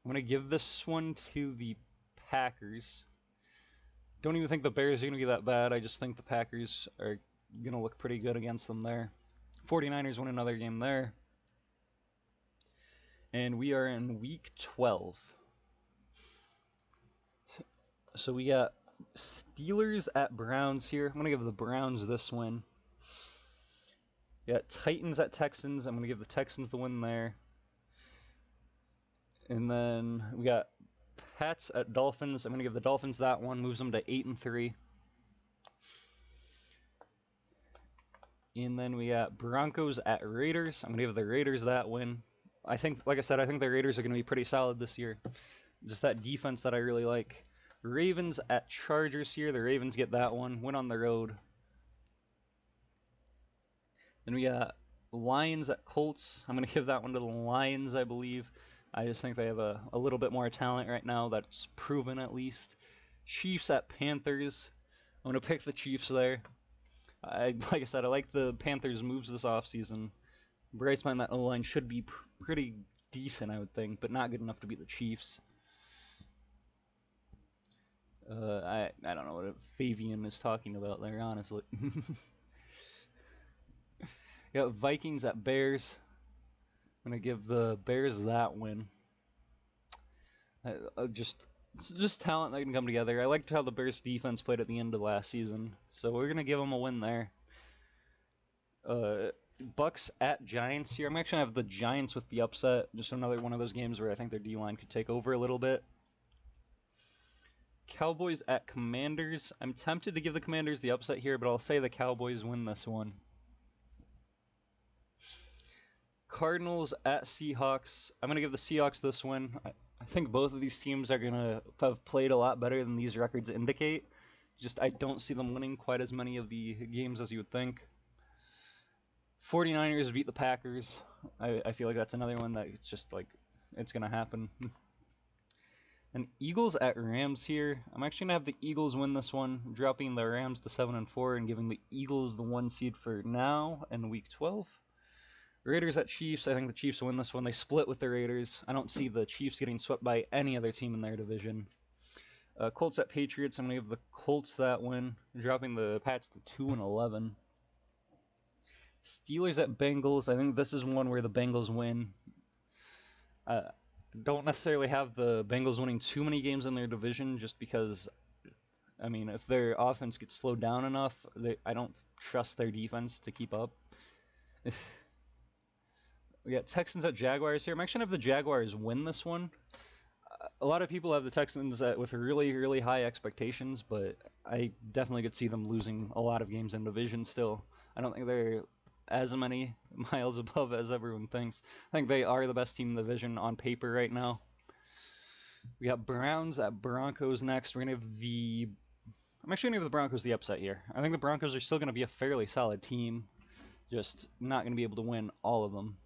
I'm going to give this one to the Packers. Don't even think the Bears are going to be that bad. I just think the Packers are going to look pretty good against them there. 49ers win another game there. And we are in week 12. So we got Steelers at Browns here. I'm going to give the Browns this win. Yeah, Titans at Texans. I'm going to give the Texans the win there. And then we got Pats at Dolphins. I'm going to give the Dolphins that one. Moves them to 8-3. And then we got Broncos at Raiders. I'm going to give the Raiders that win. I think, like I said, I think the Raiders are going to be pretty solid this year. Just that defense that I really like. Ravens at Chargers here. The Ravens get that one. Win on the road. Then we got Lions at Colts. I'm going to give that one to the Lions, I believe. I just think they have a little bit more talent right now. That's proven at least. Chiefs at Panthers. I'm going to pick the Chiefs there. Like I said, I like the Panthers' moves this offseason. Bryce behind that O-line should be pretty decent, I would think, but not good enough to beat the Chiefs. I don't know what Fabian is talking about there, honestly. Got Vikings at Bears. I'm going to give the Bears that win. Just talent that can come together. I liked how the Bears defense played at the end of last season, so we're going to give them a win there. Bucks at Giants here. I'm actually going to have the Giants with the upset. Just another one of those games where I think their D-line could take over a little bit. Cowboys at Commanders. I'm tempted to give the Commanders the upset here, but I'll say the Cowboys win this one. Cardinals at Seahawks. I'm going to give the Seahawks this win. I think both of these teams are going to have played a lot better than these records indicate. Just I don't see them winning quite as many of the games as you would think. 49ers beat the Packers. I feel like that's another one that it's just like it's going to happen. And Eagles at Rams here. I'm actually going to have the Eagles win this one, dropping the Rams to 7-4 and giving the Eagles the 1 seed for now in week 12. Raiders at Chiefs. I think the Chiefs win this one. They split with the Raiders. I don't see the Chiefs getting swept by any other team in their division. Colts at Patriots. I'm gonna give the Colts that win, dropping the Pats to 2-11. Steelers at Bengals. I think this is one where the Bengals win. Don't necessarily have the Bengals winning too many games in their division, just because. I mean, if their offense gets slowed down enough, I don't trust their defense to keep up. We got Texans at Jaguars here. I'm actually gonna have the Jaguars win this one. A lot of people have the Texans with really, really high expectations, but I definitely could see them losing a lot of games in division still. I don't think they're as many miles above as everyone thinks. I think they are the best team in the division on paper right now. We got Browns at Broncos next. We're going to have the... I'm actually going to give the Broncos the upset here. I think the Broncos are still going to be a fairly solid team, just not going to be able to win all of them,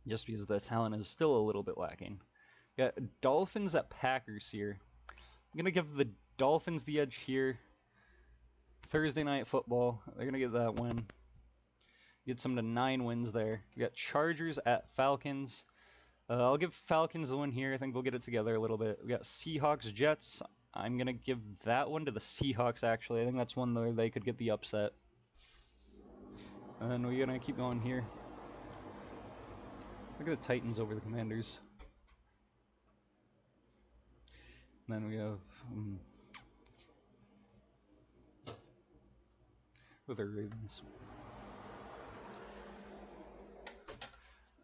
just because the talent is still a little bit lacking. Got Dolphins at Packers here. I'm going to give the Dolphins the edge here. Thursday night football. They're going to get that win. Get some to 9 wins there. We got Chargers at Falcons. I'll give Falcons the win here. I think they'll get it together a little bit. We got Seahawks, Jets. I'm going to give that one to the Seahawks, actually. I think that's one where they could get the upset. And we're going to keep going here. Look at the Titans over the Commanders. And then we have... with the Ravens.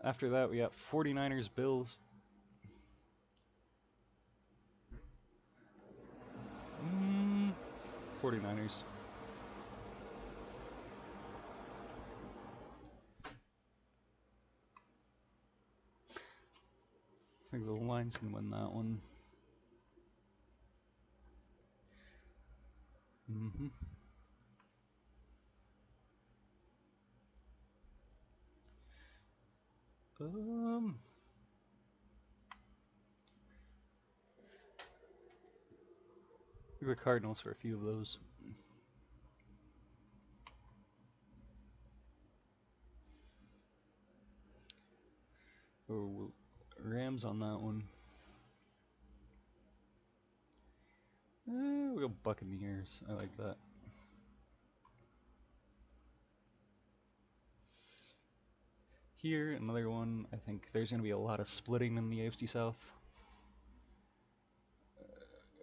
After that, we got 49ers, Bills. 49ers. I think the Lions can win that one. The Cardinals for a few of those. Oh, Rams on that one. We'll go Buccaneers. I like that. Here, another one. I think there's going to be a lot of splitting in the AFC South.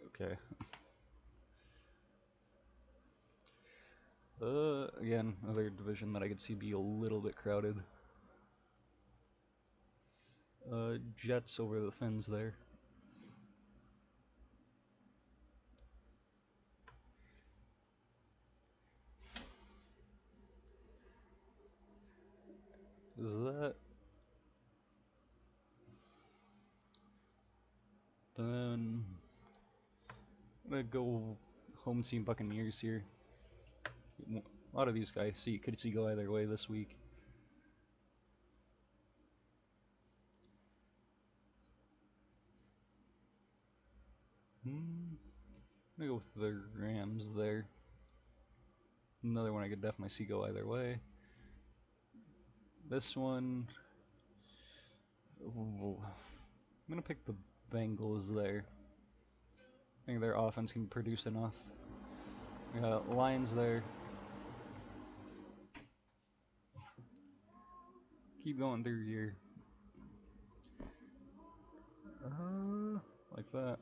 Okay. Again, another division that I could see be a little bit crowded. Jets over the Finns there. Is that... Then... I'm gonna go home team Buccaneers here. A lot of these guys could see go either way this week. I'm gonna go with the Rams there. Another one I could definitely see go either way. This one... I'm gonna pick the Bengals there. I think their offense can produce enough. We got Lions there. Keep going through here. Like that.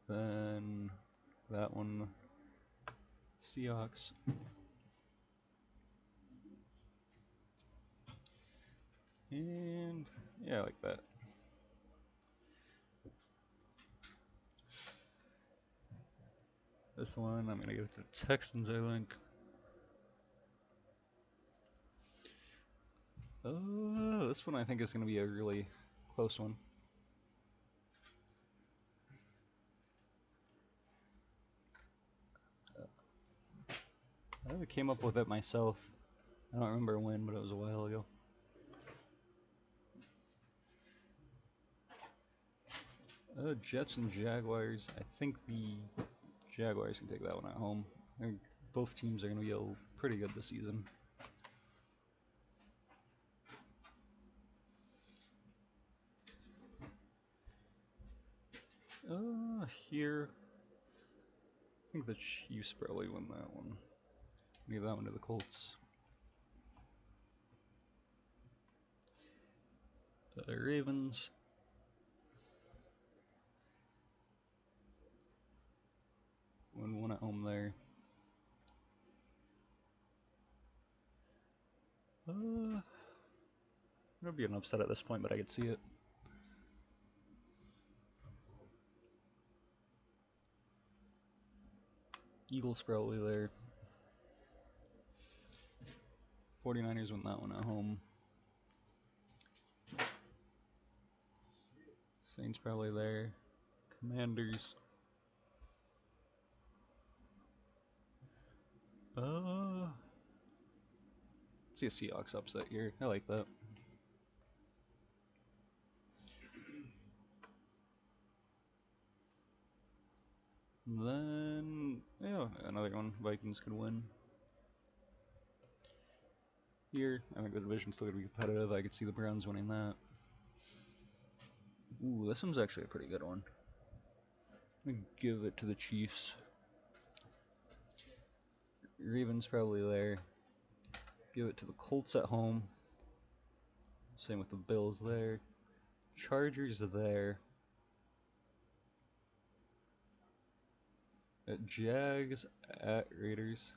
Then that one. Seahawks. And yeah, like that. This one, I'm gonna give it to the Texans, I think. This one I think is gonna be a really close one. I came up with it myself. I don't remember when, but it was a while ago. Jets and Jaguars. I think the Jaguars can take that one at home. both teams are going to be pretty good this season. Here, I think the Chiefs probably win that one. Give that one to the Colts. The Ravens. Win one at home there. It'll be an upset at this point, but I could see it. Eagles probably there. 49ers win that one at home. Saints probably there. Commanders. Let's see a Seahawks upset here. I like that. Then, yeah, another one. Vikings could win. Here, I think the division's still going to be competitive. I could see the Browns winning that. Ooh, this one's actually a pretty good one. I'm going to give it to the Chiefs. Ravens probably there. Give it to the Colts at home. Same with the Bills there. Chargers there. Jags at Raiders.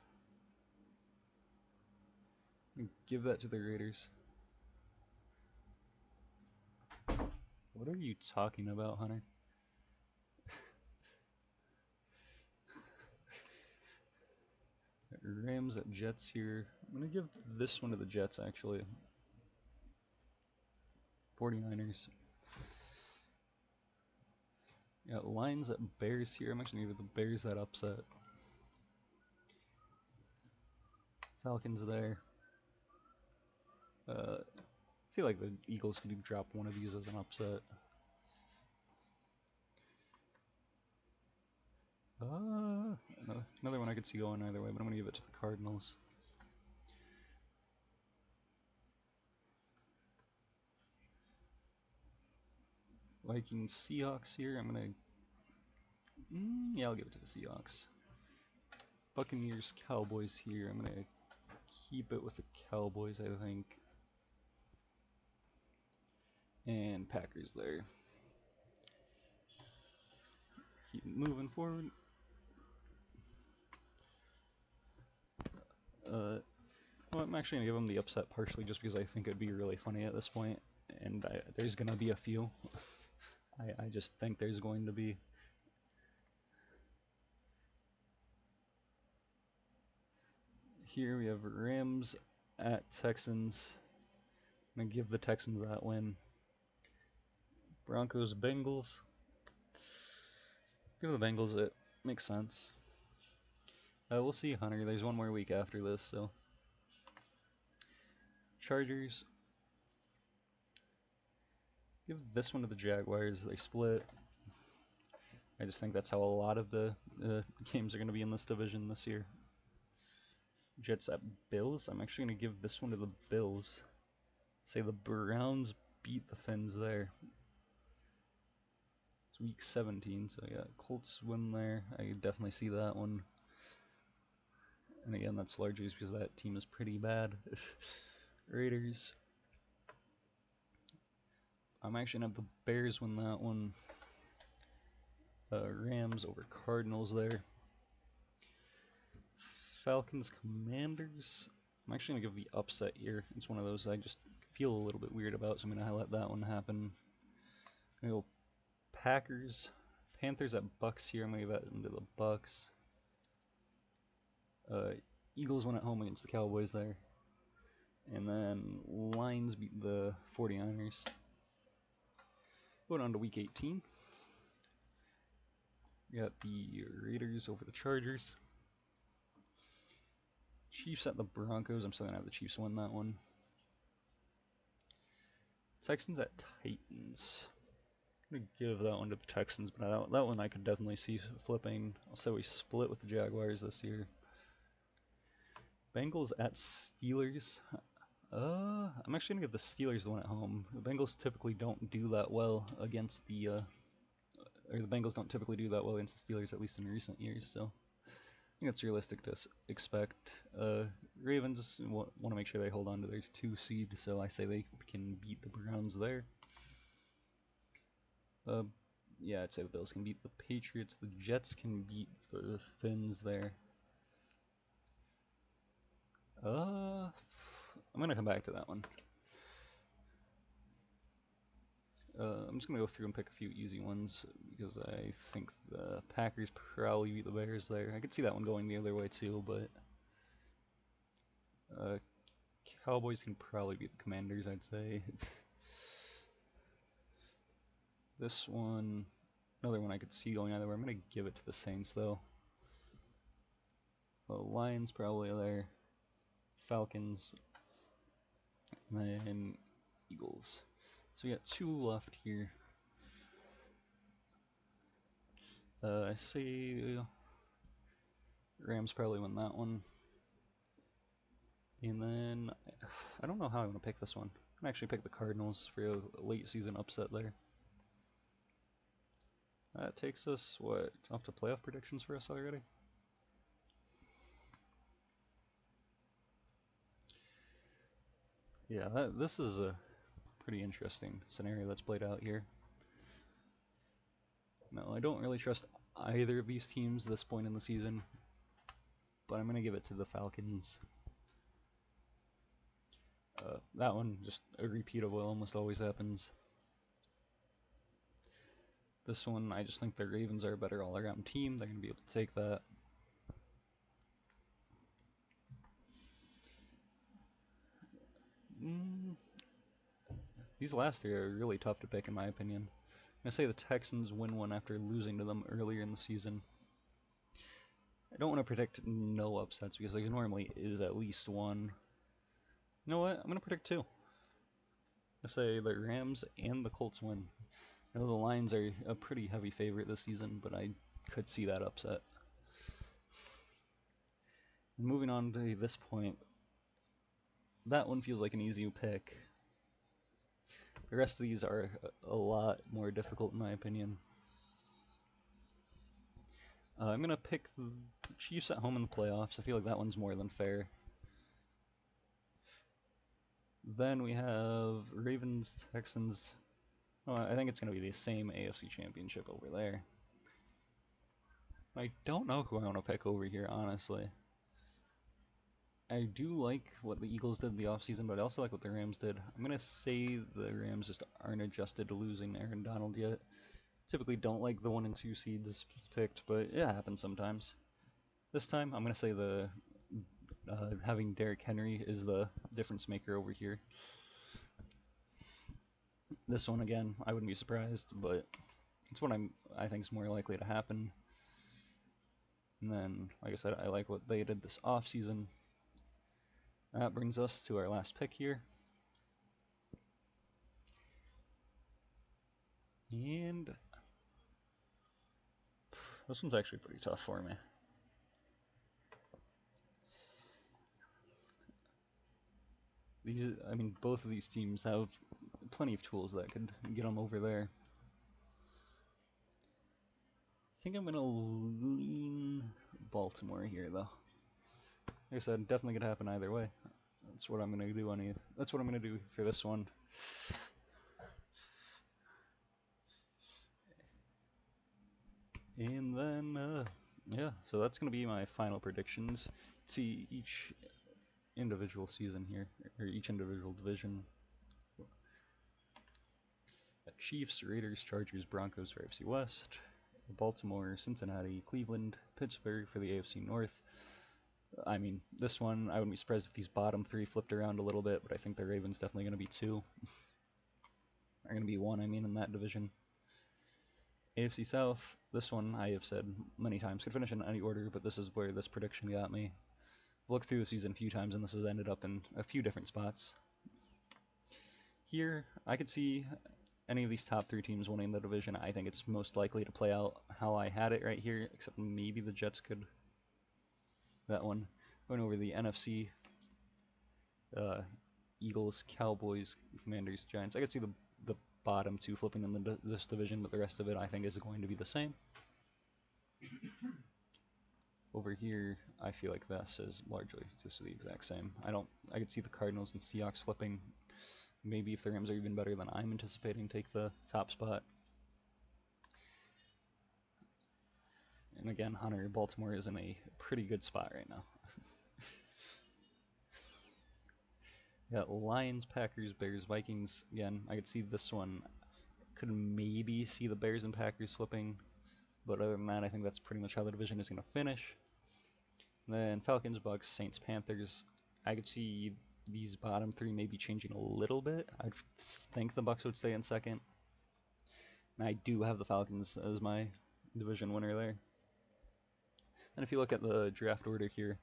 Give that to the Raiders. What are you talking about, Hunter? Rams at Jets here. I'm going to give this one to the Jets, actually. 49ers. Yeah, Lions at Bears here. I'm actually going to give the Bears that upset. Falcons there. I feel like the Eagles could drop one of these as an upset. Another one I could see going either way, but I'm going to give it to the Cardinals. Vikings Seahawks here. I'm going to... yeah, I'll give it to the Seahawks. Buccaneers Cowboys here. I'm going to keep it with the Cowboys, I think. And Packers there. Keep moving forward. Well, I'm actually going to give them the upset partially just because I think it'd be really funny at this point, and there's going to be a few. I just think there's going to be. Here we have Rams at Texans. I'm going to give the Texans that win. Broncos Bengals. Give the Bengals it. Makes sense. We'll see, Hunter. There's one more week after this, so. Chargers. Give this one to the Jaguars. They split. I just think that's how a lot of the games are going to be in this division this year. Jets at Bills. I'm actually going to give this one to the Bills. Say the Browns beat the Fins there. It's week 17, so yeah, Colts win there. I could definitely see that one. And again, that's largely just because that team is pretty bad. Raiders. I'm actually going to have the Bears win that one. Rams over Cardinals there. Falcons Commanders. I'm actually going to give the upset here. It's one of those I just feel a little bit weird about, so I'm going to let that one happen. I'm going to go Packers. Panthers at Bucks here. I'm going to give that into the Bucks. Eagles win at home against the Cowboys there. And then Lions beat the 49ers. Going on to week 18. We got the Raiders over the Chargers. Chiefs at the Broncos. I'm still going to have the Chiefs win that one. Texans at Titans. I'm going to give that one to the Texans, but that one I could definitely see flipping. I'll say we split with the Jaguars this year. Bengals at Steelers. I'm actually gonna give the Steelers the one at home. The Bengals typically don't do that well against or the Bengals don't typically do that well against the Steelers, at least in recent years. So I think it's realistic to expect. Ravens want to make sure they hold on to their 2 seed, so I say they can beat the Browns there. Uh, yeah, I'd say the Bills can beat the Patriots. The Jets can beat the Finns there. I'm gonna come back to that one. I'm just gonna go through and pick a few easy ones because I think the Packers probably beat the Bears there. I could see that one going the other way too, but uh, Cowboys can probably beat the Commanders, I'd say. This one, another one I could see going either way. I'm gonna give it to the Saints though. The Lions probably there. Falcons, and then Eagles. So we got 2 left here. I say Rams probably win that one. And then I don't know how I'm gonna pick this one. I'm gonna actually pick the Cardinals for a late season upset there. That takes us what off to playoff predictions for us already. Yeah, this is a pretty interesting scenario that's played out here. No, I don't really trust either of these teams this point in the season, but I'm gonna give it to the Falcons. That one, just a repeat of what almost always happens. This one, I just think the Ravens are a better all-around team. They're going to be able to take that. These last 3 are really tough to pick, in my opinion. I'm going to say the Texans win one after losing to them earlier in the season. I don't want to predict no upsets because there normally is at least one. You know what? I'm going to predict 2. I say the Rams and the Colts win. I know the Lions are a pretty heavy favorite this season, but I could see that upset. And moving on to this point, that one feels like an easy pick. The rest of these are a lot more difficult in my opinion. I'm going to pick the Chiefs at home in the playoffs. I feel like that one's more than fair. Then we have Ravens, Texans. Oh, I think it's going to be the same AFC Championship over there. I don't know who I want to pick over here, honestly. I do like what the Eagles did in the offseason, but I also like what the Rams did. I'm going to say the Rams just aren't adjusted to losing Aaron Donald yet. Typically don't like the 1 and 2 seeds picked, but it happens sometimes. This time, I'm going to say the having Derrick Henry is the difference maker over here. This one, again, I wouldn't be surprised, but it's what I think is more likely to happen. And then, like I said, I like what they did this offseason. That brings us to our last pick here. And this one's actually pretty tough for me. Both of these teams have plenty of tools that could get them over there. I think I'm gonna lean Baltimore here, though. Like I said, definitely could happen either way. That's what I'm gonna do That's what I'm gonna do for this one. And then, yeah, so that's gonna be my final predictions. See each individual season here, or each individual division. Chiefs, Raiders, Chargers, Broncos for AFC West. Baltimore, Cincinnati, Cleveland, Pittsburgh for the AFC North. I mean, this one, I wouldn't be surprised if these bottom 3 flipped around a little bit, but I think the Ravens definitely going to be 2. Are going to be 1, in that division. AFC South, this one, I have said many times, could finish in any order, but this is where this prediction got me. I've looked through the season a few times, and this has ended up in a few different spots. Here, I could see any of these top 3 teams winning the division. I think it's most likely to play out how I had it right here, except maybe the Jets could. That one. Going over the NFC, uh, Eagles, Cowboys, Commanders, Giants. I could see the bottom two flipping in this division, but the rest of it I think is going to be the same. Over here, I feel like this is largely just the exact same. I could see the Cardinals and Seahawks flipping. Maybe if the Rams are even better than I'm anticipating, take the top spot. And again, Hunter, Baltimore is in a pretty good spot right now. Got Lions, Packers, Bears, Vikings. Again, I could see this one. Could maybe see the Bears and Packers flipping, but other than that, I think that's pretty much how the division is going to finish. And then Falcons, Bucks, Saints, Panthers. I could see these bottom three maybe changing a little bit. I think the Bucks would stay in second. And I do have the Falcons as my division winner there. And if you look at the draft order here,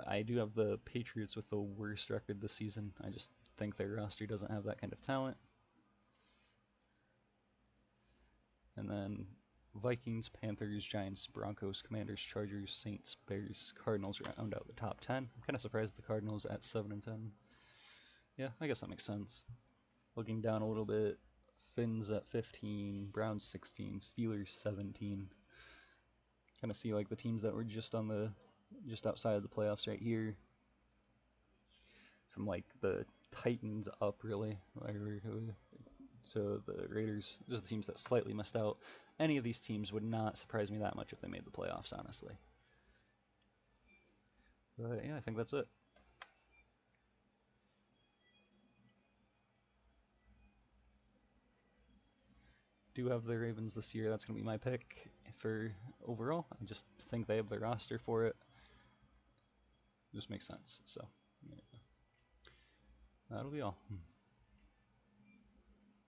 I do have the Patriots with the worst record this season. I just think their roster doesn't have that kind of talent. And then Vikings, Panthers, Giants, Broncos, Commanders, Chargers, Saints, Bears, Cardinals round out the top 10. I'm kind of surprised the Cardinals at 7 and 10. Yeah, I guess that makes sense. Looking down a little bit, Finns at 15, Browns 16, Steelers 17. Kind of see like the teams that were just outside of the playoffs right here. From like the Titans up really, so the Raiders, just the teams that slightly missed out. Any of these teams would not surprise me that much if they made the playoffs, honestly. But yeah, I think that's it. Do have the Ravens this year. That's going to be my pick for overall. I just think they have the roster for it. Just makes sense. So yeah. That'll be all.